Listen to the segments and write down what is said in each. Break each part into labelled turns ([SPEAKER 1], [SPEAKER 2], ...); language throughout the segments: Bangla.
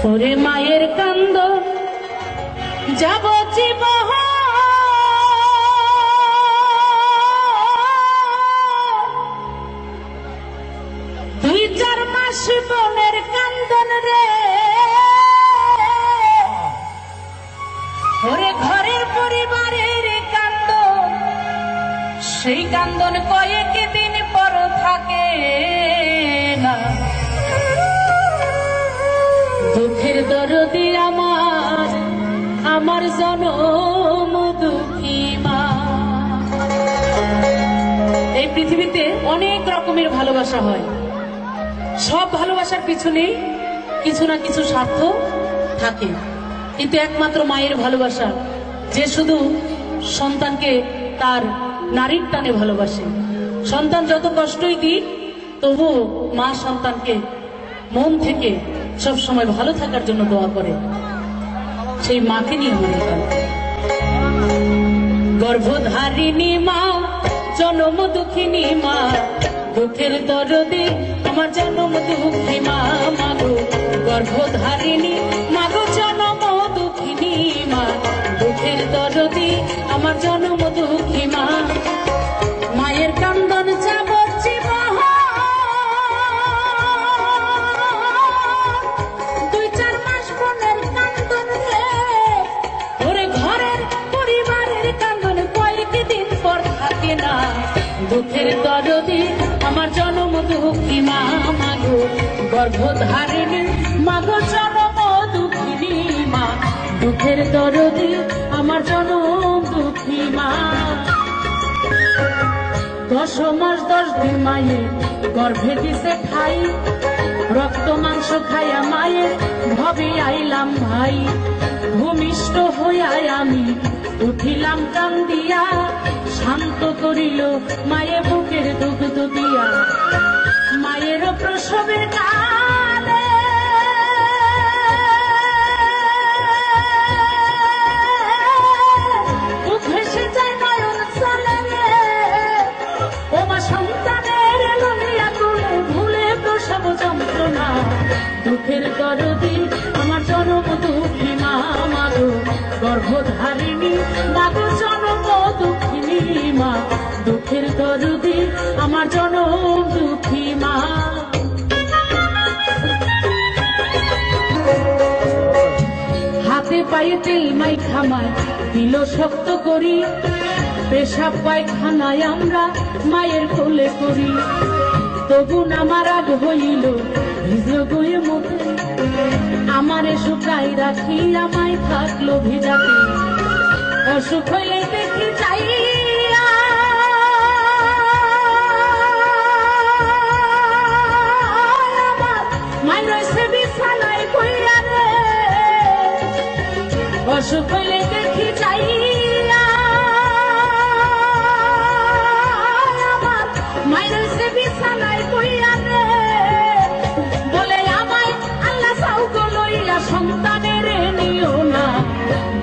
[SPEAKER 1] ওরে মায়ের কান্দ যাব জীবন দুই চার মাস বনের কান্দন রে ওরে ঘরের পরিবারের কান্দন সেই কান্দন কয়েক দিন পর থাকে না দুঃখের দরদি আমার জনম দুঃখী মা। এই পৃথিবীতে অনেক রকমের ভালোবাসা হয়, সব ভালোবাসার পিছনে কিছু না কিছু স্বার্থ থাকে, কিন্তু একমাত্র মায়ের ভালোবাসা যে শুধু সন্তানকে তার নারীর টানে ভালোবাসে। সন্তান যত কষ্টই দিক তবু মা সন্তানকে মন থেকে সব সময় ভালো থাকার জন্য দোয়া করে। সেই মাকে নিয়ে মনে করে গর্ভধারিণী মা জনম দুঃখিনী মা দুঃখের দরদি আমার জনম দুঃখী মা মাগো গর্ভধারিণী মাগো জনম দুঃখিনী মা দুঃখের দরদি আমার জনম দুঃখী মা। মায়ের কান্দন যাব দুই চার মাস বনের কান্দন রে ওরে ঘরের পরিবারের কান্দন কয়েক দিন পর থাকে না দুঃখের দরদি আমার জনম দুঃখী মা মাগো গর্ভধারিণী মাগো জনম দুঃখিনী মা দুঃখের দরদি আমার জনম দুঃখী মা। 10 মাস 10 দিন মায়ের গর্ভে দিছে খাই রক্ত মাংস খাইয়া মায়ের ভবে আইলাম ভাই ভূমিষ্ঠ হইয়া আমি উঠিলাম কান্দিয়া শান্ত করিল মায়ে বুকের দুগ্ধ দিয়া মায়ের প্রসবের কালে বুক ভেসে যায় নয়ন চলে ও মা সন্তানের লইয়া তুলে ভুলে প্রসব যন্ত্রণা দুঃখের দরদি আমার জনম দুঃখী মা মাগো গর্ভধারিণী মাগো জনম দুঃখিনী মা দুঃখের দরদি আমার জনম দুঃখী মা। হাতে পায়ে তেল মাই খামায় দিল শক্ত করি পেশাব পায়খানায় আমরা মায়ের কোলে করি তবু আমার রাগ হইল ভিজল গয়ে মুখে আমারে শুকাই রাখি আমায় থাকলো ভিজাতে অসুখ হইলে দেখি যাই মায়ের রয়েছে বিছানায় কইয়া রে অসুখ হইলে দেখি যাই সন্তানের নিও না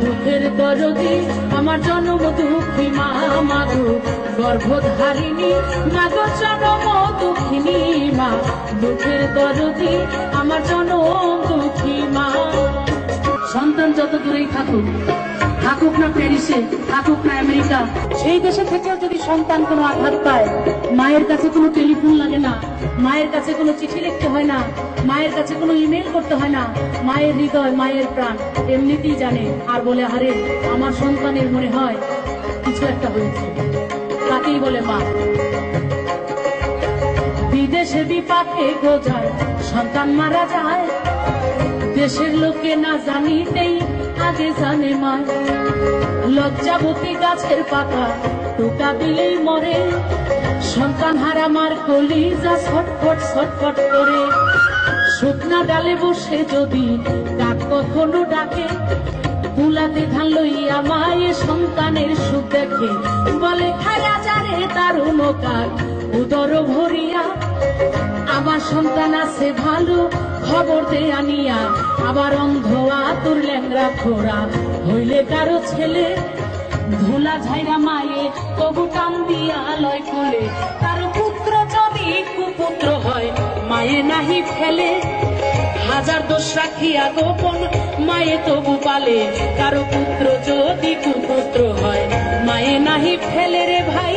[SPEAKER 1] দুঃখের দরদি আমার জনম দুঃখী মা মাগো গর্ভধারিণী মাগো জনম দুঃখিনী মা দুঃখের দরদি আমার জনম দুঃখী মা। সন্তান যত দূরেই থাকুক থাকুক না প্যারিসে থাকুক না আমেরিকা সেই দেশে থেকেও যদি সন্তান কোনো আঘাত পায় মায়ের কাছে কোনো টেলিফোন লাগে না মায়ের কাছে কোনো চিঠি লিখতে হয় না মায়ের কাছে কোনো ইমেল করতে হয় না মায়ের হৃদয় মায়ের প্রাণ এমনিতেই জানে আর বলে আরে আমার সন্তানের মনে হয় কিছু একটা হয়েছে তাকেই বলে মা। বিদেশে বিপাকে গোজায় সন্তান মারা যায় দেশের লোকে না জানিতেই আগে জানে মা লজ্জাবতী গাছের পাতা টোকা দিলেই মরে সন্তান হারা মার কলিজা ছটফট ছটফট করে শুকনা ডালে বসে যদি কাক কখনো ডাকে তুলাতে ধান লইয়া মায়ে সন্তানের সুখ দেখে বলে খায়া যারে দারুণ কাক উদর ভরিয়া আমার সন্তান আছে ভালো খবর দে আনিয়া আবার অন্ধ আতুর ল্যাংরা খোরা হইলে কারো ছেলে ধুলা ঝাইরা মায়ে তবু টান দিয়া লয় কোলে তার পুত্র যদি কুপুত্র হয় মা মায়ে নাহি ফেলে হাজার দোষ রাখিয়া গোপন মায়ে তবু পালে কারো পুত্র যদি কুপুত্র হয় মায়ে নাহি ফেলে রে ভাই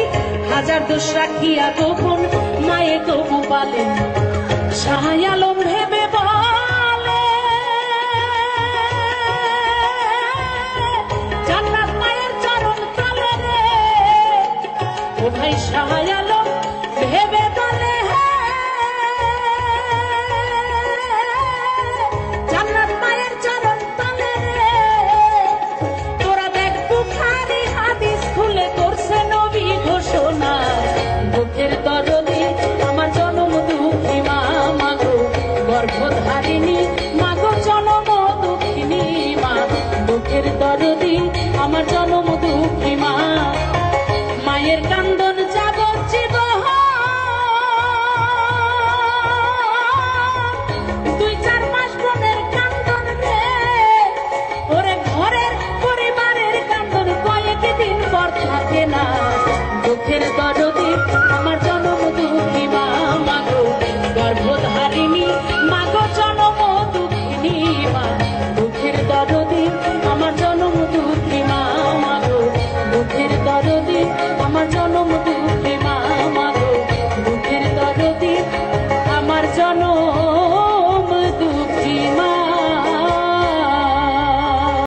[SPEAKER 1] হাজার দোষ রাখিয়া গোপন মায়ে তবু পালে শাহ আলম ভেবে বলে জান্নাত মায়ের চরণ তলে রে ও ভাই শাহ আলম ভেবে বলে জান্নাত মায়ের চরণ তলে রে তোরা দেখ বুখারী হাদিস খুলে করছে নবী ঘোষণা দুঃখের দরদে আমার জনম দুঃখী মা মাগো গর্ভধারিণী মাগো জনম দুঃখিনী মা দুঃখের দরদে আমার জনম দুঃখী মা মায়ের কান্দন যাবজ্জীব দুই চার মাস বোনের কান্দন রে ওরে ঘরের পরিবারের কান্দন কয়েকদিন পর থাকে না দুঃখের দরদে